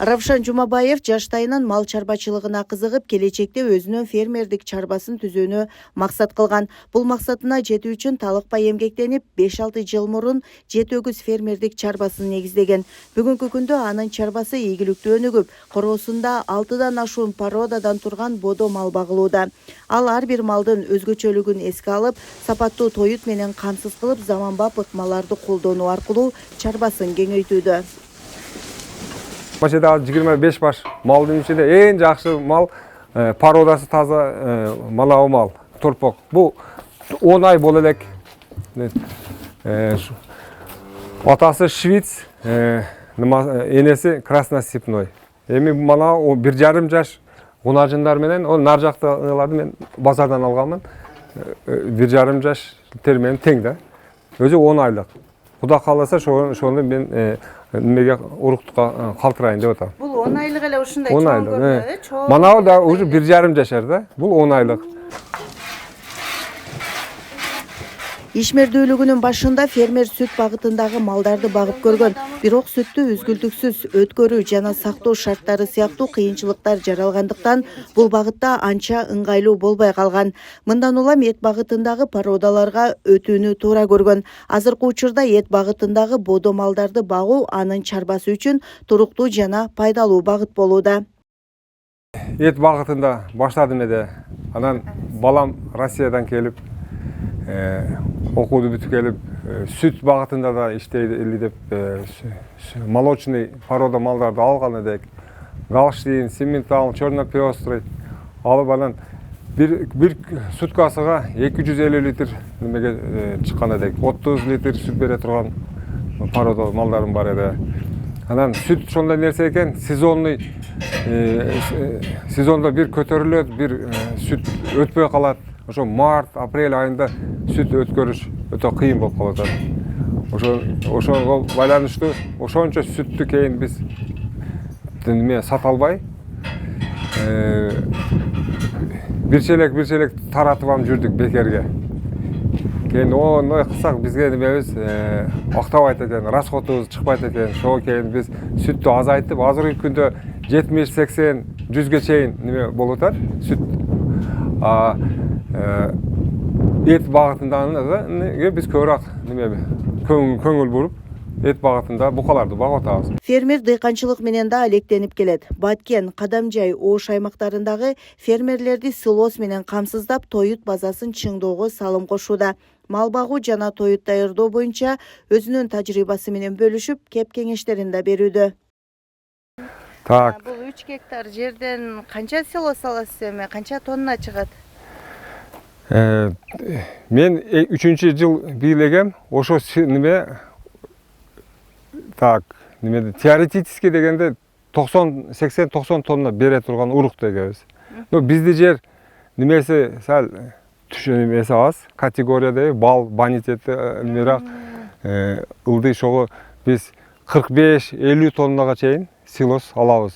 Равшан Жумабаев жаштайынан мал чарбачылыгына кызыгып, келечекте өзүнүн фермердик чарбасын түзүүнү максат кылган. Бул максатына жетүү үчүн талыкпай эмгектенип, 5-6 жыл мурун 7 өгүз фермердик чарбасын негиздеген. Бүгүнкү күндө анын чарбасы ийгиликтүү өнүгүп, короосунда 6дан ашуун породадан турган бодо мал багылууда. Ал ар бир малдын өзгөчөлүгүн эске алып, сапаттуу тоют менен камсыз кылып, заманбап ыкмаларды колдонуу аркылуу чарбасын кеңейтүүдө. Машинада 25 баш малдын ичинде эң жакшы мал, породасы таза малабы мал, торпок. Бул 10 ай боло элек. Атасы швиц, энеси красносипной. Эми мана 1,5 жаш унажындар менен, ол нар жактагыларды мен базардан алганмын. 1,5 жаш термен тең да. Өзү 10 айлык. Куда кааласа ошону мен немеге уруктукка калтырайын деп атам. Бул 10 айлык эле ушундай чоң көрүнөт. Манабы да уже 1,5 жашар да. Бул 10 айлык. Ишмердүүлүгүнүн башында фермер сүт багытындагы малдарды багып көргөн, бирок сүттү үзгүлтүксүз өткөрүү жана сактоо шарттары сыяктуу кыйынчылыктар жаралгандыктан бул багытта анча ыңгайлуу болбой калган. Мындан улам эт багытындагы породаларга өтүүнү туура көргөн. Азыркы учурда эт багытындагы бодо малдарды багуу анын чарбасы үчүн туруктуу жана пайдалуу багыт болууда. Эт багытында баштадым эде. Анан балам Россиядан келип, окууду бүтүп келип, сүт багытында да иштейли деп, молочный порода малдарды алган эдек. Галштин, Симментал, Черно-Пестрый алып анан бир суткасыга 250 литр немеге чыккан эдек. 30 литр сүт бере турган порода малдарым бар эде. Анан сүт ошондой нерсе экен, сезондо бир көтөрүлөт, бир сүт өтпөй калат. Ошо март, апрель айында сүт өткөрүш өтө кыйын болуп калат. Ошого байланыштуу ошончо сүттү кийин биз сата албай, бир челек таратып алып жүрдүк бекерге. Кийин оной кылсак бизге немебиз актабайт экен, расходубуз чыкпайт экен. Ошого кийин биз сүттү азайтып, азыркы күндө 70-80, 100ге чейин неме болуп атат сүт. Эт багытындагы биз көбүрөөк көңүл буруп, эт багытында букаларды багып атабыз. Фермер дыйканчылык менен да алектенип келет. Баткен, Кадамжай, Ош аймактарындагы фермерлерди силос менен камсыздап, тоют базасын чыңдоого салым кошууда. Мал багуу жана тоют даярдоо боюнча өзүнүн тажрыйбасы менен бөлүшүп, кеп кеңештерин да берүүдө. Бул 3 гектар жерден канча силос аласыз эми, канча тонна чыгат? Мен 3-жыл бийлегем, ошо теоретически дегенде 80-90 тонна бере турган урук дегенбиз. Но бизди жер немеси сал түшүнмөсө аз, категорияда бал, бонитети немерак ылдый, ошого биз 45-50 тоннага чейин силос алабыз.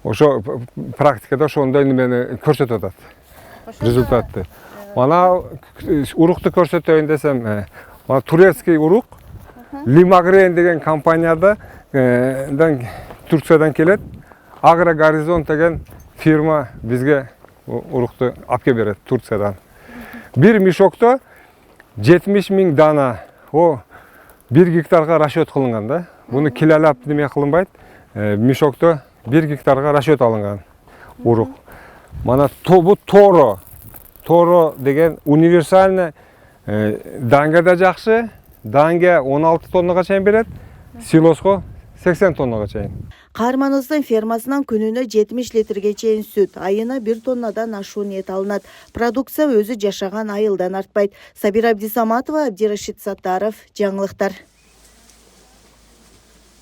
Ошо практикада ошондой немени көрсөтүп атат. Результатты. Мана урукту көрсөтөйүн десем, мана турецкий урук, Limagren деген компаниядан Турциядан келет. Агрогоризонт деген фирма бизге урукту алып берет Турциядан. Бир мешокто 70 000 дана, о 1 гектарга расчет кылынган да. Буну килолап неме кылынбайт. Мешокто 1 гектарга расчет алынган урук. Мана бу Торо деген универсальный, данга да жакшы, данга 16 тоннага чейин берет, силоско 80 тоннага чейин. Каарманыбыздын фермасынан күнүнө 70 литрге чейин сүт, айына 1 тоннадан ашуун эт алынат. Продукция өзү жашаган айылдан артпайт. Сабира Абдисаматова, Абдирашид Саттаров, жаңылыктар.